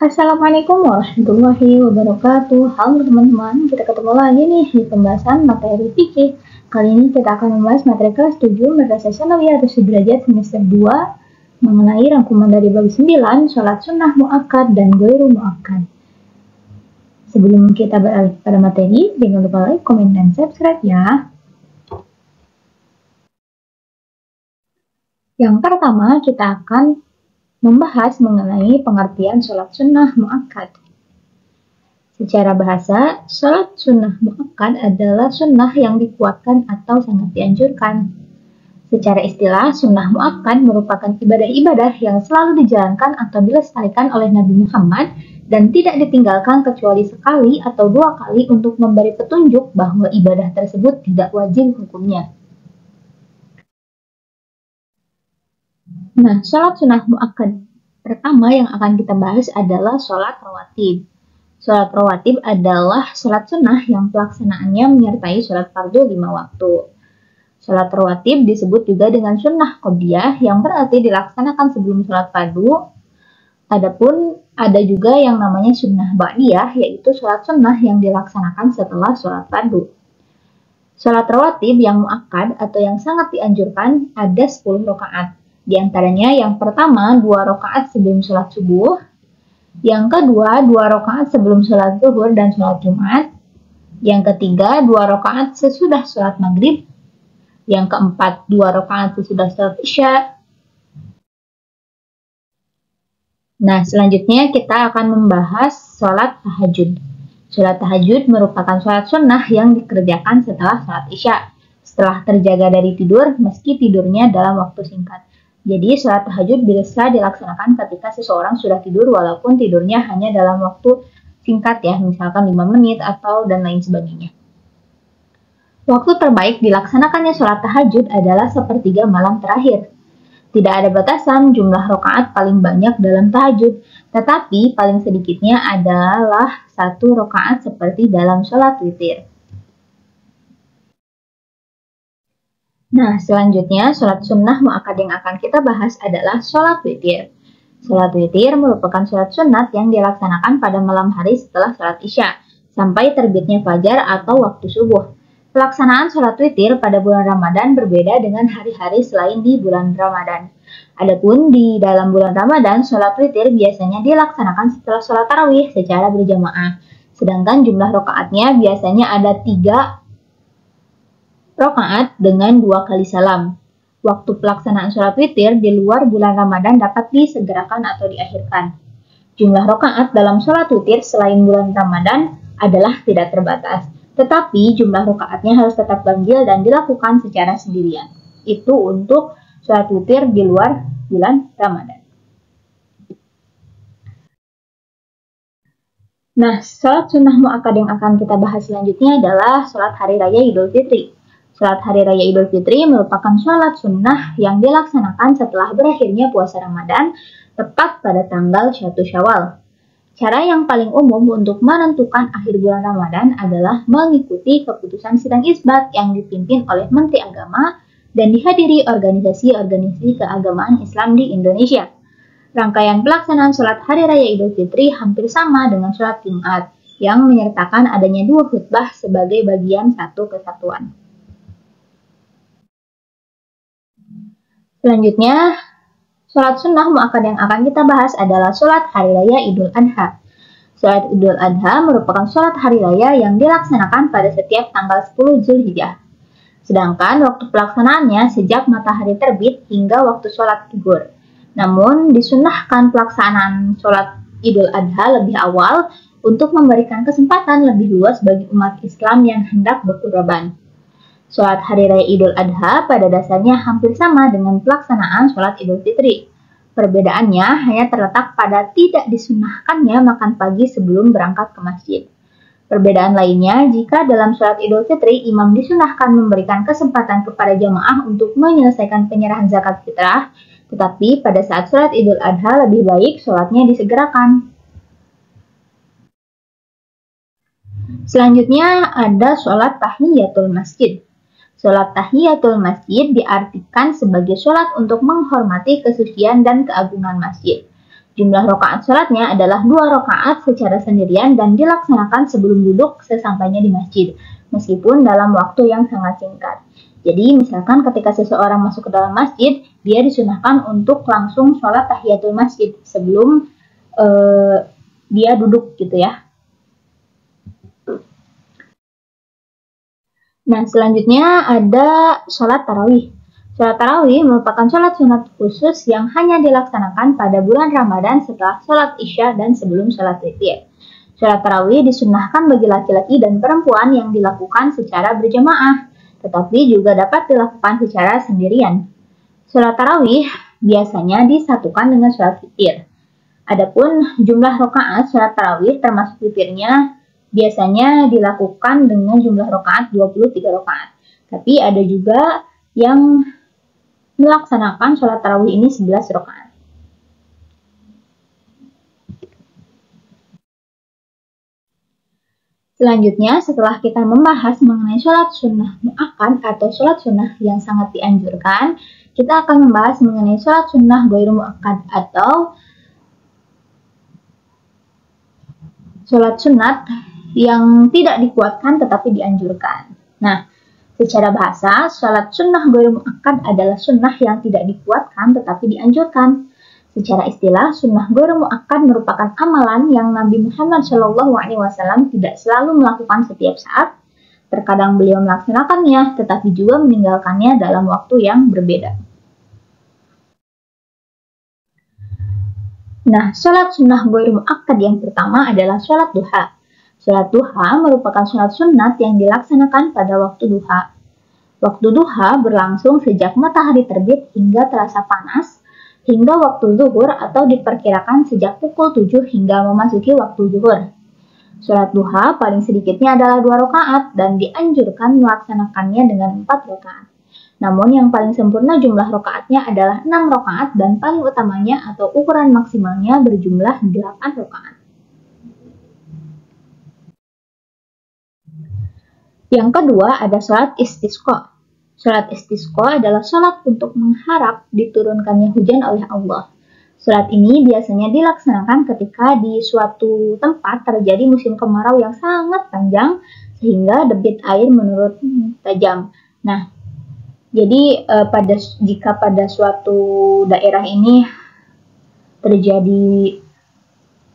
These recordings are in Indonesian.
Assalamualaikum warahmatullahi wabarakatuh. Halo teman-teman, kita ketemu lagi nih di pembahasan materi fikih. Kali ini kita akan membahas materi kelas 7 Madrasah Tsanawiyah atau Sudrajat semester 2 mengenai rangkuman dari bab 9 sholat sunnah muakkad dan ghairu muakkad. Sebelum kita beralih pada materi, jangan lupa like, komen, dan subscribe ya. Yang pertama, kita akan membahas mengenai pengertian sholat sunnah muakkad. Secara bahasa, sholat sunnah muakkad adalah sunnah yang dikuatkan atau sangat dianjurkan. Secara istilah, sunnah muakkad merupakan ibadah-ibadah yang selalu dijalankan atau dilestarikan oleh Nabi Muhammad dan tidak ditinggalkan kecuali sekali atau dua kali untuk memberi petunjuk bahwa ibadah tersebut tidak wajib hukumnya. Nah, sholat sunnah muakkad pertama yang akan kita bahas adalah sholat rawatib. Sholat rawatib adalah sholat sunnah yang pelaksanaannya menyertai sholat fardu 5 waktu. Sholat rawatib disebut juga dengan sunnah qobliyah yang berarti dilaksanakan sebelum sholat fardu. Adapun ada juga yang namanya sunnah ba'diyah, yaitu sholat sunnah yang dilaksanakan setelah sholat fardu. Sholat rawatib yang muakkad atau yang sangat dianjurkan ada 10 rakaat. Di antaranya yang pertama 2 rakaat sebelum sholat subuh, yang kedua 2 rakaat sebelum sholat zuhur dan sholat Jumat, yang ketiga 2 rakaat sesudah sholat maghrib, yang keempat 2 rakaat sesudah sholat isya. Nah, selanjutnya kita akan membahas sholat tahajud. Sholat tahajud merupakan sholat sunnah yang dikerjakan setelah sholat isya, setelah terjaga dari tidur meski tidurnya dalam waktu singkat. Jadi, sholat tahajud bisa dilaksanakan ketika seseorang sudah tidur walaupun tidurnya hanya dalam waktu singkat ya, misalkan 5 menit atau dan lain sebagainya. Waktu terbaik dilaksanakannya sholat tahajud adalah sepertiga malam terakhir. Tidak ada batasan jumlah rakaat paling banyak dalam tahajud, tetapi paling sedikitnya adalah 1 rakaat seperti dalam sholat witir. Nah, selanjutnya sholat sunnah muakkad yang akan kita bahas adalah sholat witir. Sholat witir merupakan sholat sunat yang dilaksanakan pada malam hari setelah sholat isya, sampai terbitnya fajar atau waktu subuh. Pelaksanaan sholat witir pada bulan Ramadan berbeda dengan hari-hari selain di bulan Ramadan. Adapun di dalam bulan Ramadan, sholat witir biasanya dilaksanakan setelah sholat tarawih secara berjamaah. Sedangkan jumlah rakaatnya biasanya ada 3 rakaat dengan 2 kali salam. Waktu pelaksanaan sholat witir di luar bulan Ramadan dapat disegerakan atau diakhirkan. Jumlah rakaat dalam sholat witir selain bulan Ramadan adalah tidak terbatas, tetapi jumlah rakaatnya harus tetap ganjil dan dilakukan secara sendirian. Itu untuk sholat witir di luar bulan Ramadan. Nah, sholat sunnah muakkad yang akan kita bahas selanjutnya adalah sholat hari raya Idul Fitri. Sholat hari raya Idul Fitri merupakan sholat sunnah yang dilaksanakan setelah berakhirnya puasa Ramadan, tepat pada tanggal 1 Syawal. Cara yang paling umum untuk menentukan akhir bulan Ramadan adalah mengikuti keputusan sidang isbat yang dipimpin oleh Menteri Agama dan dihadiri organisasi-organisasi keagamaan Islam di Indonesia. Rangkaian pelaksanaan sholat hari raya Idul Fitri hampir sama dengan sholat Jumat, yang menyertakan adanya 2 khutbah sebagai bagian satu kesatuan. Selanjutnya, sholat sunnah muakkad yang akan kita bahas adalah sholat hari raya Idul Adha. Sholat Idul Adha merupakan sholat hari raya yang dilaksanakan pada setiap tanggal 10 Zulhijjah. Sedangkan waktu pelaksanaannya sejak matahari terbit hingga waktu sholat zuhur. Namun, disunnahkan pelaksanaan sholat Idul Adha lebih awal untuk memberikan kesempatan lebih luas bagi umat Islam yang hendak berkurban. Sholat hari raya Idul Adha pada dasarnya hampir sama dengan pelaksanaan sholat Idul Fitri. Perbedaannya hanya terletak pada tidak disunnahkannya makan pagi sebelum berangkat ke masjid. Perbedaan lainnya, jika dalam sholat Idul Fitri, imam disunnahkan memberikan kesempatan kepada jamaah untuk menyelesaikan penyerahan zakat fitrah, tetapi pada saat sholat Idul Adha lebih baik sholatnya disegerakan. Selanjutnya ada sholat tahiyatul masjid. Sholat tahiyatul masjid diartikan sebagai sholat untuk menghormati kesucian dan keagungan masjid. Jumlah rakaat sholatnya adalah 2 rakaat secara sendirian dan dilaksanakan sebelum duduk sesampainya di masjid, meskipun dalam waktu yang sangat singkat. Jadi misalkan ketika seseorang masuk ke dalam masjid, dia disunahkan untuk langsung sholat tahiyatul masjid sebelum dia duduk gitu ya. Nah, selanjutnya ada sholat tarawih. Sholat tarawih merupakan sholat sunat khusus yang hanya dilaksanakan pada bulan Ramadan setelah sholat Isya dan sebelum sholat witir. Sholat tarawih disunnahkan bagi laki-laki dan perempuan yang dilakukan secara berjamaah, tetapi juga dapat dilakukan secara sendirian. Sholat tarawih biasanya disatukan dengan sholat witir. Adapun jumlah rakaat sholat tarawih termasuk witirnya biasanya dilakukan dengan jumlah rakaat 23 rakaat. Tapi ada juga yang melaksanakan sholat tarawih ini 11 rakaat. Selanjutnya, setelah kita membahas mengenai sholat sunnah mu'akkad atau sholat sunnah yang sangat dianjurkan, kita akan membahas mengenai sholat sunnah ghairu mu'akkad atau sholat sunat yang tidak dikuatkan tetapi dianjurkan. Nah, secara bahasa, sholat sunnah ghairu mu'akkad adalah sunnah yang tidak dikuatkan tetapi dianjurkan. Secara istilah, sunnah ghairu mu'akkad merupakan amalan yang Nabi Muhammad SAW tidak selalu melakukan setiap saat. Terkadang beliau melaksanakannya, tetapi juga meninggalkannya dalam waktu yang berbeda. Nah, sholat sunnah ghairu mu'akkad yang pertama adalah sholat duha. Sholat duha merupakan sholat sunat yang dilaksanakan pada waktu duha. Waktu duha berlangsung sejak matahari terbit hingga terasa panas, hingga waktu zuhur atau diperkirakan sejak pukul 7 hingga memasuki waktu zuhur. Sholat duha paling sedikitnya adalah 2 rakaat dan dianjurkan melaksanakannya dengan 4 rakaat. Namun yang paling sempurna jumlah rakaatnya adalah 6 rakaat dan paling utamanya atau ukuran maksimalnya berjumlah 8 rakaat. Yang kedua ada sholat istisqa. Sholat istisqa adalah sholat untuk mengharap diturunkannya hujan oleh Allah. Sholat ini biasanya dilaksanakan ketika di suatu tempat terjadi musim kemarau yang sangat panjang sehingga debit air menurun tajam. Nah, jadi jika pada suatu daerah ini terjadi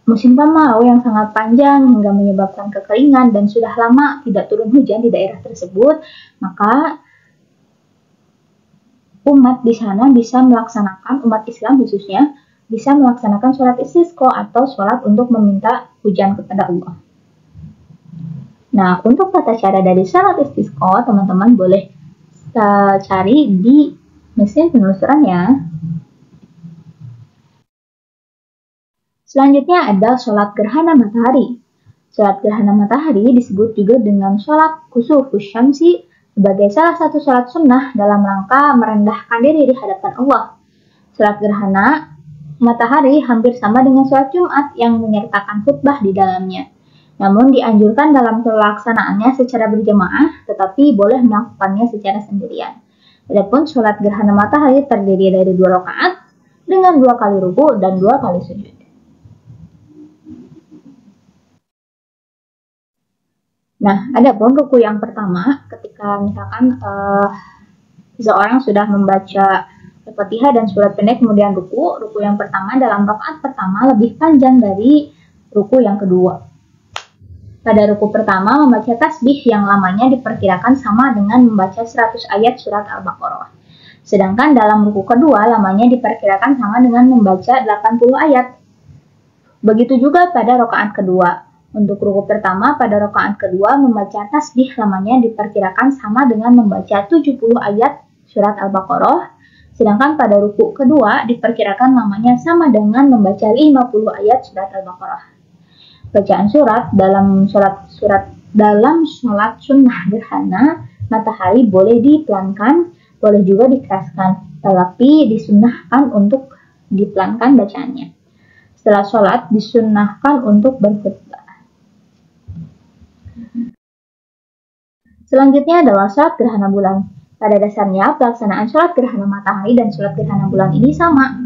musim kemarau yang sangat panjang hingga menyebabkan kekeringan dan sudah lama tidak turun hujan di daerah tersebut, maka umat di sana bisa melaksanakan, umat Islam khususnya, bisa melaksanakan sholat istisqa atau sholat untuk meminta hujan kepada Allah. Nah, untuk tata cara dari sholat istisqa, teman-teman boleh cari di mesin penelusuran ya. Selanjutnya ada sholat gerhana matahari. Sholat gerhana matahari disebut juga dengan sholat kusufus syamsi sebagai salah satu sholat sunnah dalam rangka merendahkan diri di hadapan Allah. Sholat gerhana matahari hampir sama dengan sholat Jumat yang menyertakan khutbah di dalamnya. Namun dianjurkan dalam pelaksanaannya secara berjamaah, tetapi boleh melakukannya secara sendirian. Adapun sholat gerhana matahari terdiri dari 2 rakaat dengan 2 kali ruku dan 2 kali sujud. Nah, adapun ruku yang pertama, ketika misalkan seseorang sudah membaca Al-Fatihah dan surat pendek kemudian ruku yang pertama dalam rakaat pertama lebih panjang dari ruku yang kedua. Pada ruku pertama membaca tasbih yang lamanya diperkirakan sama dengan membaca 100 ayat surat Al-Baqarah. Sedangkan dalam ruku kedua lamanya diperkirakan sama dengan membaca 80 ayat. Begitu juga pada rakaat kedua. Untuk ruku pertama pada rakaat kedua membaca tasbih lamanya diperkirakan sama dengan membaca 70 ayat surat Al-Baqarah. Sedangkan pada ruku kedua diperkirakan lamanya sama dengan membaca 50 ayat surat Al-Baqarah. Bacaan surat dalam sholat sunnah gerhana matahari boleh dipelankan, boleh juga dikeraskan, tetapi disunnahkan untuk dipelankan bacaannya. Setelah sholat disunnahkan untuk berkhutbah. Selanjutnya adalah sholat gerhana bulan. Pada dasarnya pelaksanaan sholat gerhana matahari dan sholat gerhana bulan ini sama.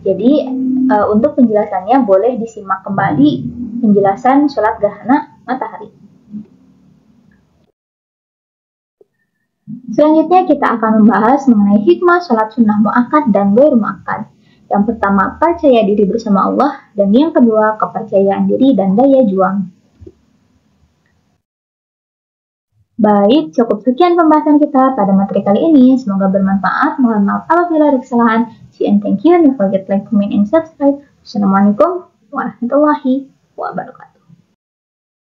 Jadi untuk penjelasannya boleh disimak kembali penjelasan sholat gerhana matahari. Selanjutnya kita akan membahas mengenai hikmah sholat sunnah mu'akkad dan ghairu mu'akkad. Yang pertama, percaya diri bersama Allah, dan yang kedua, kepercayaan diri dan daya juang. Baik, cukup sekian pembahasan kita pada materi kali ini. Semoga bermanfaat. Mohon maaf apabila ada kesalahan. See and thank you. Don't forget to like, comment, and subscribe. Assalamualaikum warahmatullahi wabarakatuh.